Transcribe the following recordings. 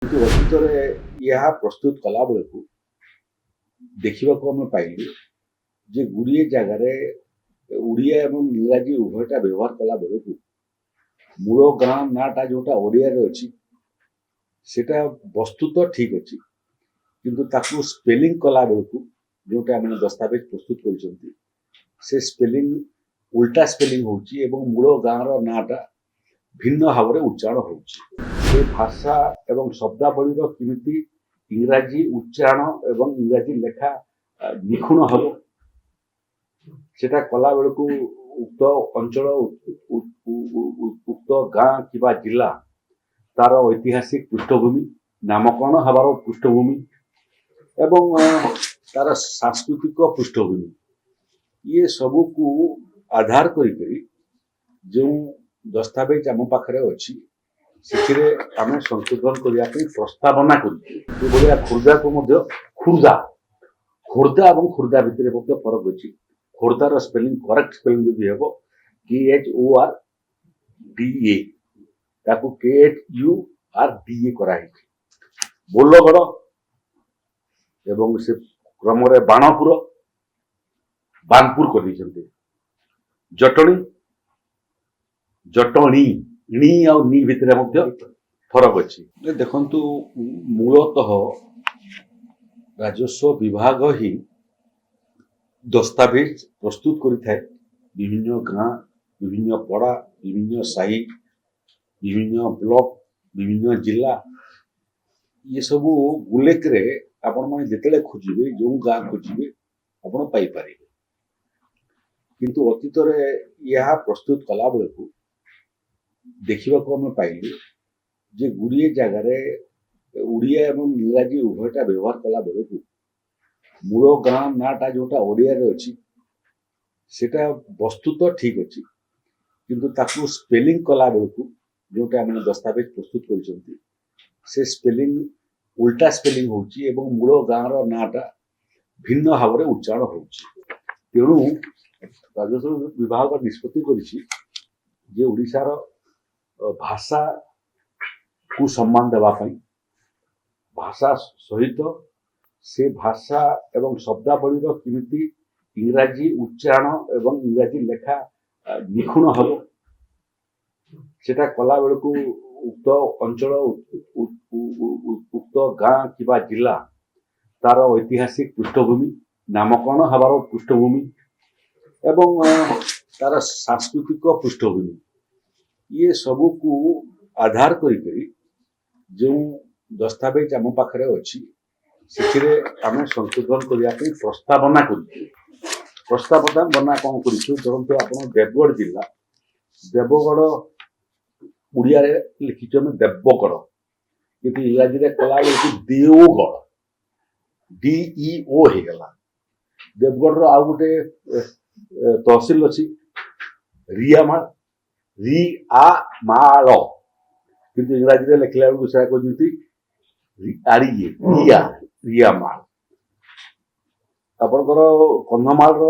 କିନ୍ତୁ ଅତୀତରେ ଏହା ପ୍ରସ୍ତୁତ କଲା ବେଳକୁ ଦେଖିବାକୁ ଆମେ ପାଇଲୁ ଯେ ଗୁଡ଼ିଏ ଜାଗାରେ ଓଡ଼ିଆ ଏବଂ ଇଂରାଜୀ ଉଭୟଟା ବ୍ୟବହାର କଲା ବେଳକୁ ମୂଳ ଗାଁ ନାଁଟା ଯେଉଁଟା ଓଡ଼ିଆରେ ଅଛି ସେଟା ବସ୍ତୁତ ଠିକ୍ ଅଛି, କିନ୍ତୁ ତାକୁ ସ୍ପେଲିଂ କଲା ବେଳକୁ ଯେଉଁଟା ଆମେ ଦସ୍ତାବେଜ ପ୍ରସ୍ତୁତ କରିଛନ୍ତି ସେ ସ୍ପେଲିଂ ଉଲ୍ଟା ସ୍ପେଲିଂ ହେଉଛି ଏବଂ ମୂଳ ଗାଁର ନାଁଟା ଭିନ୍ନ ଭାବରେ ଉଚ୍ଚାରଣ ହେଉଛି। ସେ ଭାଷା ଏବଂ ଶବ୍ଦାବଳୀର କେମିତି ଇଂରାଜୀ ଉଚ୍ଚାରଣ ଏବଂ ଇଂରାଜୀ ଲେଖା ନିଖୁଣ ହେବ ସେଟା କଲା ବେଳକୁ ଉକ୍ତ ଅଞ୍ଚଳ ଉକ୍ତ ଗାଁ କିମ୍ବା ଜିଲ୍ଲା ତାର ଐତିହାସିକ ପୃଷ୍ଠଭୂମି, ନାମକରଣ ହେବାର ପୃଷ୍ଠଭୂମି ଏବଂ ତାର ସାଂସ୍କୃତିକ ପୃଷ୍ଠଭୂମି ଇଏ ସବୁକୁ ଆଧାର କରିକରି ଯେଉଁ ଦସ୍ତାବେଜ ଆମ ପାଖରେ ଅଛି ସେଥିରେ ଆମେ ସଂଶୋଧନ କରିବା ପାଇଁ ପ୍ରସ୍ତାବନା କରିଛୁ। ଏଭଳିଆ ଖୋର୍ଦ୍ଧାକୁ ମଧ୍ୟ ଖୋର୍ଦ୍ଧା ଏବଂ ଖୋର୍ଦ୍ଧା ଭିତରେ ମଧ୍ୟ ଫରକ ଅଛି। ଖୋର୍ଦ୍ଧାର ସ୍ପେଲିଂ କରେକ୍ଟ ସ୍ପେଲିଂ ଯଦି ହେବ KHORDA ତାକୁ KHURDA କରାହେଇଛି। ବୋଲଗଡ଼ ଏବଂ ସେ କ୍ରମରେ ବାଣପୁର କରିଦେଇଛନ୍ତି। ଜଟଣୀ ଣି ଆଉ ନି ଭିତରେ ମଧ୍ୟ ଫରକ ଅଛି। ଦେଖନ୍ତୁ, ମୂଳତଃ ରାଜସ୍ୱ ବିଭାଗ ହିଁ ଦସ୍ତାବେଜ ପ୍ରସ୍ତୁତ କରିଥାଏ। ବିଭିନ୍ନ ଗାଁ, ବିଭିନ୍ନ ପଡ଼ା, ବିଭିନ୍ନ ସାହି, ବିଭିନ୍ନ ବ୍ଲକ, ବିଭିନ୍ନ ଜିଲ୍ଲା ଏସବୁ ବୁଲେକରେ ଆପଣମାନେ ଯେତେବେଳେ ଖୋଜିବେ ଯେଉଁ ଗାଁ ଖୋଜିବେ ଆପଣ ପାଇପାରିବେ। କିନ୍ତୁ ଅତୀତରେ ଏହା ପ୍ରସ୍ତୁତ କଲା ବେଳକୁ ଦେଖିବାକୁ ଆମେ ପାଇଲୁ ଯେ ଗୁଡ଼ିଏ ଜାଗାରେ ଓଡ଼ିଆ ଏବଂ ଇଂରାଜୀ ଉଭୟଟା ବ୍ୟବହାର କଲା ବେଳକୁ ମୂଳ ଗାଁ ନାଁଟା ଯେଉଁଟା ଓଡ଼ିଆରେ ଅଛି ସେଟା ବସ୍ତୁତ ଠିକ୍ ଅଛି, କିନ୍ତୁ ତାକୁ ସ୍ପେଲିଂ କଲା ବେଳକୁ ଯେଉଁଟା ଆମେ ଦସ୍ତାବେଜ ପ୍ରସ୍ତୁତ କରିଛନ୍ତି ସେ ସ୍ପେଲିଂ ଉଲ୍ଟା ସ୍ପେଲିଂ ହେଉଛି ଏବଂ ମୂଳ ଗାଁର ନାଁଟା ଭିନ୍ନ ଭାବରେ ଉଚ୍ଚାରଣ ହେଉଛି। ତେଣୁ ରାଜସ୍ୱ ବିଭାଗ ନିଷ୍ପତ୍ତି କରିଛି ଯେ ଓଡ଼ିଶାର ଭାଷାକୁ ସମ୍ମାନ ଦେବା ପାଇଁ ଭାଷା ସହିତ ସେ ଭାଷା ଏବଂ ଶବ୍ଦାବଳୀର କେମିତି ଇଂରାଜୀ ଉଚ୍ଚାରଣ ଏବଂ ଇଂରାଜୀ ଲେଖା ନିଖୁଣ ହେବ ସେଟା କଲା ବେଳକୁ ଉକ୍ତ ଅଞ୍ଚଳ ଉକ୍ତ ଗାଁ କିମ୍ବା ଜିଲ୍ଲା ତାର ଐତିହାସିକ ପୃଷ୍ଠଭୂମି, ନାମକରଣ ହେବାର ପୃଷ୍ଠଭୂମି ଏବଂ ତାର ସାଂସ୍କୃତିକ ପୃଷ୍ଠଭୂମି ଇଏ ସବୁକୁ ଆଧାର କରିକରି ଯେଉଁ ଦସ୍ତାବେଜ ଆମ ପାଖରେ ଅଛି ସେଥିରେ ଆମେ ସଂଶୋଧନ କରିବା ପାଇଁ ପ୍ରସ୍ତାବନା କରିଛୁ। ପ୍ରସ୍ତାବନା କ'ଣ କରିଛୁ? ଧରନ୍ତୁ ଆପଣ ଦେବଗଡ଼ ଜିଲ୍ଲା, ଦେବଗଡ଼ ଓଡ଼ିଆରେ ଲେଖିଛୁ ଆମେ ଦେବଗଡ଼, କିନ୍ତୁ ଇଂରାଜୀରେ କଲା ବେଳକୁ ଦେଓଗଡ଼ DEO ହେଇଗଲା। ଦେବଗଡ଼ର ଆଉ ଗୋଟେ ତହସିଲ ଅଛି ରିଆମାଳ, କିନ୍ତୁ ଇଂରାଜୀରେ ଲେଖିଲା ବେଳକୁ ସେଟା କହିଛନ୍ତି ରିଆମାଳ। ଆପଣଙ୍କର କନ୍ଧମାଳର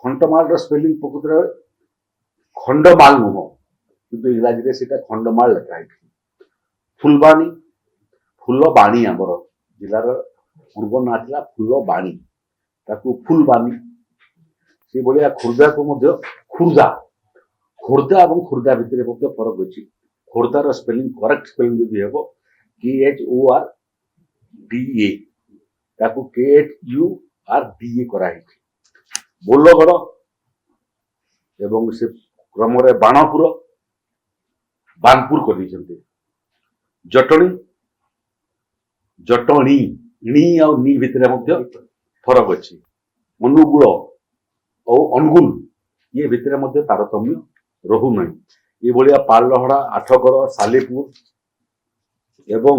ଖଣ୍ଡମାଳର ସ୍ପେଲିଂ ପ୍ରକୃତରେ ଖଣ୍ଡମାଳ ନୁହଁ, କିନ୍ତୁ ଇଂରାଜୀରେ ସେଟା ଖଣ୍ଡମାଳ ଲେଖା ହେଇଛି। ଫୁଲବାଣୀ ଆମର ଜିଲ୍ଲାର ପୂର୍ବ ନାଁ ଥିଲା ଫୁଲବାଣୀ, ତାକୁ ଫୁଲବାଣୀ। ସେଭଳିଆ ଖୋର୍ଦ୍ଧାକୁ ମଧ୍ୟ ଖୋର୍ଦ୍ଧା ଏବଂ ଖୋର୍ଦ୍ଧା ଭିତରେ ମଧ୍ୟ ଫରକ ଅଛି। ଖୋର୍ଦ୍ଧାର ସ୍ପେଲିଂ କରେକ୍ଟ ସ୍ପେଲିଂ ଯଦି ହେବ KHORDA ତାକୁ KHURDA କରାହେଇଛି। ବୋଲଗଡ଼ ଏବଂ ସେ କ୍ରମରେ ବାଣପୁର କରିଦେଇଛନ୍ତି। ଜଟଣୀ ଣି ଆଉ ନି ଭିତରେ ମଧ୍ୟ ଫରକ ଅଛି। ଅନୁଗୁଳ ଆଉ ଅନୁଗୁଳ ଇଏ ଭିତରେ ମଧ୍ୟ ତାରତମ୍ୟ ରହୁନାହିଁ। ଏଭଳିଆ ପାଲଲହଡ଼ା, ଆଠଗଡ଼, ସାଲେପୁର ଏବଂ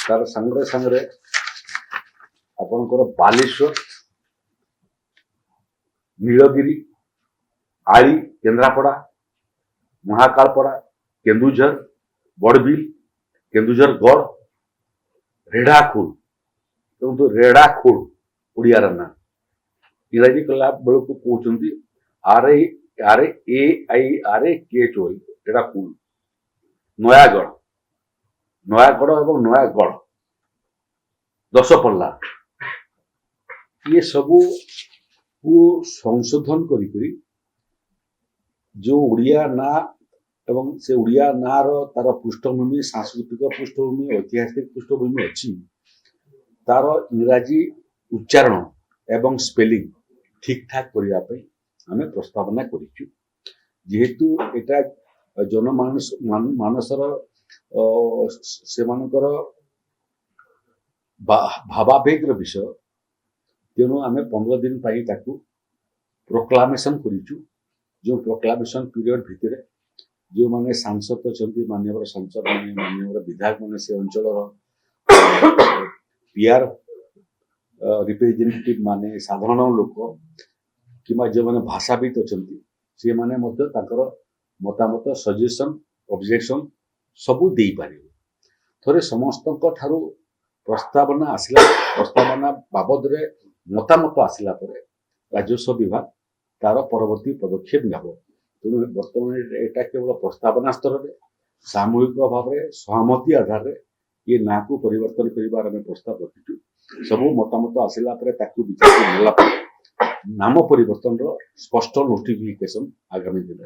ତାର ସାଙ୍ଗରେ ଆପଣଙ୍କର ବାଲେଶ୍ୱର, ନୀଳଗିରି, ଆଳି, କେନ୍ଦ୍ରାପଡ଼ା, ମହାକାଳପଡ଼ା, କେନ୍ଦୁଝର, ବଡ଼ବିଲ, କେନ୍ଦୁଝରଗଡ଼, ରେଢ଼ାଖୋଲ ଓଡ଼ିଆର ନାଁ। ଇଂରାଜୀ କଲା ବେଳକୁ କହୁଛନ୍ତି RAIRAKHOL ରେଢ଼ାଖୋଲ। ନୟାଗଡ଼ ଏବଂ ନୟାଗଡ଼ 10 ପଲ୍ଲା ये सबू को संशोधन करी जो उड़िया ना एवं से उड़िया ना रो तार पृष्ठभूमि सांस्कृतिक पृष्ठभूमि ऐतिहासिक पृष्ठभूमि अच्छी तार इंग्राजी उच्चारण एवं स्पेलिंग ठीक ठाक करिया पे आमे प्रस्तावना करिछु जेहेतु एटा जनमानस मानसर सेमानकर भावावेगर विषय तेणु आमे 15 दिन पाई ताकू प्रोक्लामेशन करिछु जो प्रोक्लामेशन पीरियड भितर जो माने सांसद अछंती माननीय सांसद माने माननीय विधायक माने से अंचल पीआर रिप्रेजेंटेटिव माने साधारण लोक किमा जो माने भाषाविद अछंती से माने मध्य ताकर मतामत सजेशन ऑब्जेक्शन सबू देई पारे थोरे समस्त ठारू प्रस्तावना बाबद रे मतामत आसला परे राजस्व विभाग तार परवर्ती पदक्षेप नेब तेणु बर्तमान एटा केवल प्रस्तावना स्तर में सामूहिक भाव में सहमति आधार ये ना को परिवर्तन करिवार आमे प्रस्ताव रखिछु सबू मतामत आसला परे ताकू विचार नेला नाम परिवर्तन रो स्पष्ट नोटिफिकेशन आगामी दिन।